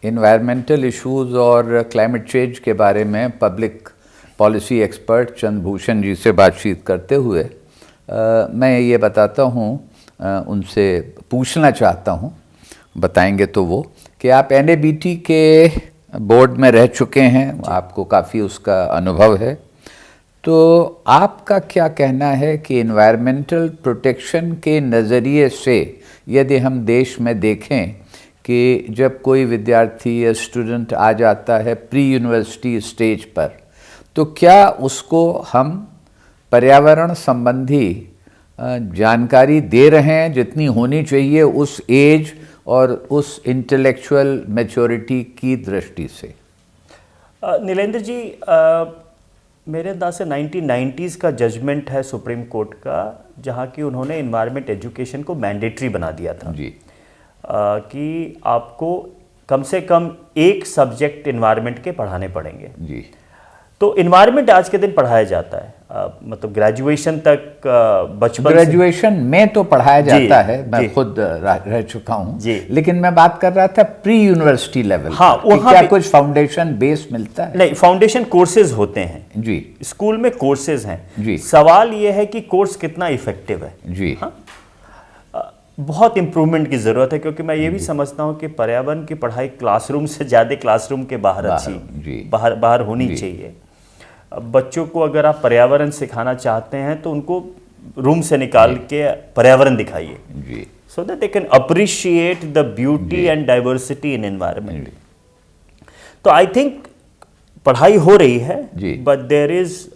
Environmental issues और climate change के बारे में पब्लिक पॉलिसी एक्सपर्ट चंद्रभूषण जी से बातचीत करते हुए मैं ये बताता हूँ, उनसे पूछना चाहता हूँ, बताएंगे तो वो, कि आप NABT के बोर्ड में रह चुके हैं, आपको काफ़ी उसका अनुभव है, तो आपका क्या कहना है कि इन्वायरमेंटल प्रोटेक्शन के नज़रिए से यदि हम देश में देखें कि जब कोई विद्यार्थी या स्टूडेंट आ जाता है प्री यूनिवर्सिटी स्टेज पर, तो क्या उसको हम पर्यावरण संबंधी जानकारी दे रहे हैं जितनी होनी चाहिए उस एज और उस इंटेलेक्चुअल मैच्योरिटी की दृष्टि से? नीलेंद्र जी, मेरे अंदाज से 1990s का जजमेंट है सुप्रीम कोर्ट का, जहाँ की उन्होंने इन्वायरमेंट एजुकेशन को मैंडेटरी बना दिया था जी। कि आपको कम से कम एक सब्जेक्ट इन्वायरमेंट के पढ़ाने पड़ेंगे जी। तो इन्वायरमेंट आज के दिन पढ़ाया जाता है, मतलब ग्रेजुएशन तक, बचपन ग्रेजुएशन में तो पढ़ाया जाता है, मैं खुद रह चुका हूँ, लेकिन मैं बात कर रहा था प्री यूनिवर्सिटी लेवल। हाँ, वहाँ क्या कुछ फाउंडेशन बेस मिलता है? नहीं, फाउंडेशन कोर्सेज होते हैं जी, स्कूल में कोर्सेज हैं जी। सवाल ये है कि कोर्स कितना इफेक्टिव है जी। हाँ, बहुत इंप्रूवमेंट की ज़रूरत है, क्योंकि मैं ये भी समझता हूँ कि पर्यावरण की पढ़ाई क्लासरूम से ज़्यादा क्लासरूम के बाहर अच्छी बाहर होनी चाहिए। बच्चों को अगर आप पर्यावरण सिखाना चाहते हैं तो उनको रूम से निकाल के पर्यावरण दिखाइए, so that they can appreciate the beauty and diversity in environment. तो आई थिंक पढ़ाई हो रही है, but there is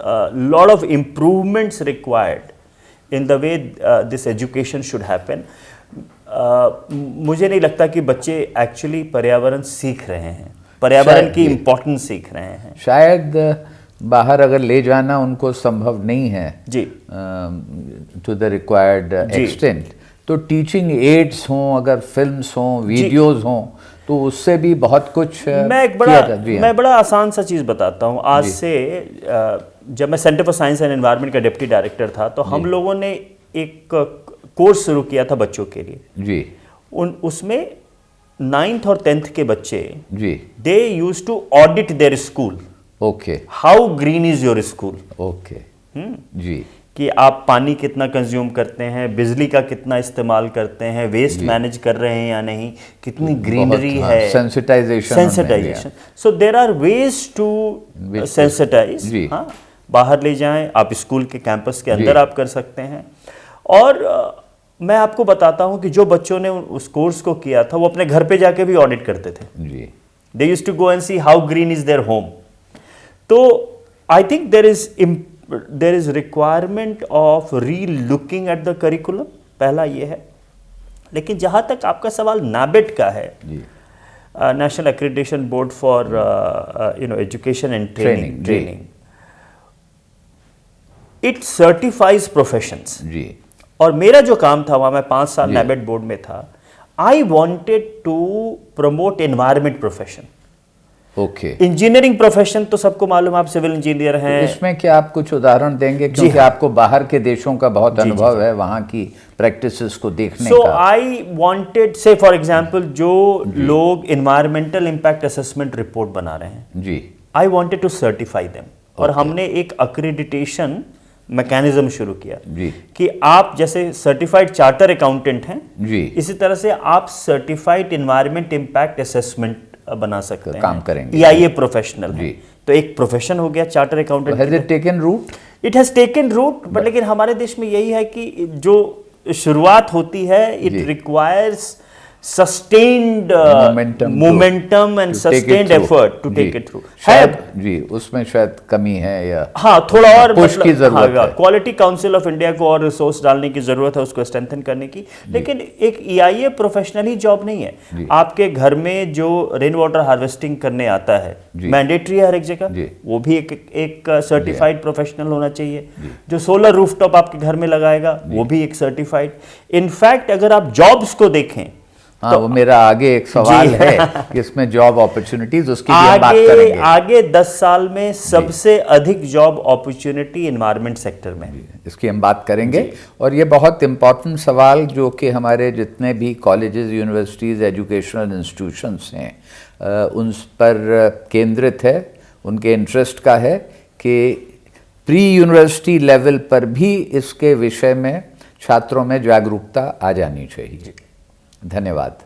lot of improvements required in the way this education should happen. मुझे नहीं लगता कि बच्चे एक्चुअली पर्यावरण सीख रहे हैं, पर्यावरण की इम्पोर्टेंस सीख रहे हैं। शायद बाहर अगर ले जाना उनको संभव नहीं है जी, टू द रिक्वायर्ड एक्सटेंट, तो टीचिंग एड्स हों, अगर फिल्म्स हों, वीडियोस हों, तो उससे भी बहुत कुछ मैं बड़ा आसान सा चीज़ बताता हूँ। आज से जब मैं centre for science and environment का डिप्टी डायरेक्टर था, तो हम लोगों ने एक कोर्स शुरू किया था बच्चों के लिए जी। उसमें 9th और 10th के बच्चे जी, they used to audit their school. Okay, how green is your school. Okay जी, कि आप पानी कितना कंज्यूम करते हैं, बिजली का कितना इस्तेमाल करते हैं, वेस्ट मैनेज कर रहे हैं या नहीं, कितनी ग्रीनरी है, sensitization. So there are ways to sensitize. हाँ, बाहर ले जाएं, आप स्कूल के कैंपस के अंदर आप कर सकते हैं। और मैं आपको बताता हूं कि जो बच्चों ने उस कोर्स को किया था वो अपने घर पे जाके भी ऑडिट करते थे जी। They used to go and see how green is their home. तो I think there is requirement of re looking at the curriculum, पहला ये है। लेकिन जहां तक आपका सवाल नाबेट का है, national accreditation board for education and training, it certifies professions जी। और मेरा जो काम था वहां, मैं 5 साल नाबेट बोर्ड में था, I wanted to promote environment profession. Okay, engineering profession तो सबको मालूम, आप सिविल इंजीनियर हैं। तो इसमें क्या आप कुछ उदाहरण देंगे, क्योंकि आपको बाहर के देशों का बहुत अनुभव है, वहाँ की प्रैक्टिसेस को देखने का। So I wanted, say for example, जो लोग एनवायरमेंटल इंपैक्ट असेसमेंट रिपोर्ट बना रहे हैं जी, I wanted to certify them. और हमने एक एक्रेडिटेशन मैकेनिज्म शुरू किया जी, कि आप जैसे सर्टिफाइड चार्टर अकाउंटेंट हैं जी, इसी तरह से आप सर्टिफाइड एनवायरमेंट इंपैक्ट असेसमेंट बना सकते हैं, काम करेंगे। EIA प्रोफेशनल है, तो एक प्रोफेशन हो गया charter accountant. Has it taken root? It has taken root, but लेकिन हमारे देश में यही है कि जो शुरुआत होती है, it requires sustained momentum and sustained effort to take it through। शायद जी उसमें शायद कमी है, या हाँ थोड़ा और पुश की जरूरत है। क्वालिटी काउंसिल ऑफ इंडिया को और रिसोर्स डालने की जरूरत है, उसको स्ट्रेंथन करने की। लेकिन एक EIA प्रोफेशनल ही जॉब नहीं है। आपके घर में जो रेन वाटर हार्वेस्टिंग करने आता है, मैंडेटरी है हर एक जगह, वो भी एक सर्टिफाइड प्रोफेशनल होना चाहिए। जो सोलर रूफटॉप आपके घर में लगाएगा, वो भी एक सर्टिफाइड। इनफैक्ट अगर आप जॉब्स को देखें हाँ, तो वो मेरा आगे एक सवाल है कि इसमें जॉब अपॉर्चुनिटीज, उसकी भी हम बात करेंगे। आगे 10 साल में सबसे अधिक जॉब अपॉर्चुनिटी एनवायरनमेंट सेक्टर में, इसकी हम बात करेंगे। और ये बहुत इम्पोर्टेंट सवाल जो कि हमारे जितने भी कॉलेजेस, यूनिवर्सिटीज़, एजुकेशनल इंस्टीट्यूशंस हैं उन पर केंद्रित है, उनके इंटरेस्ट का है कि प्री यूनिवर्सिटी लेवल पर भी इसके विषय में छात्रों में जागरूकता आ जानी चाहिए। धन्यवाद।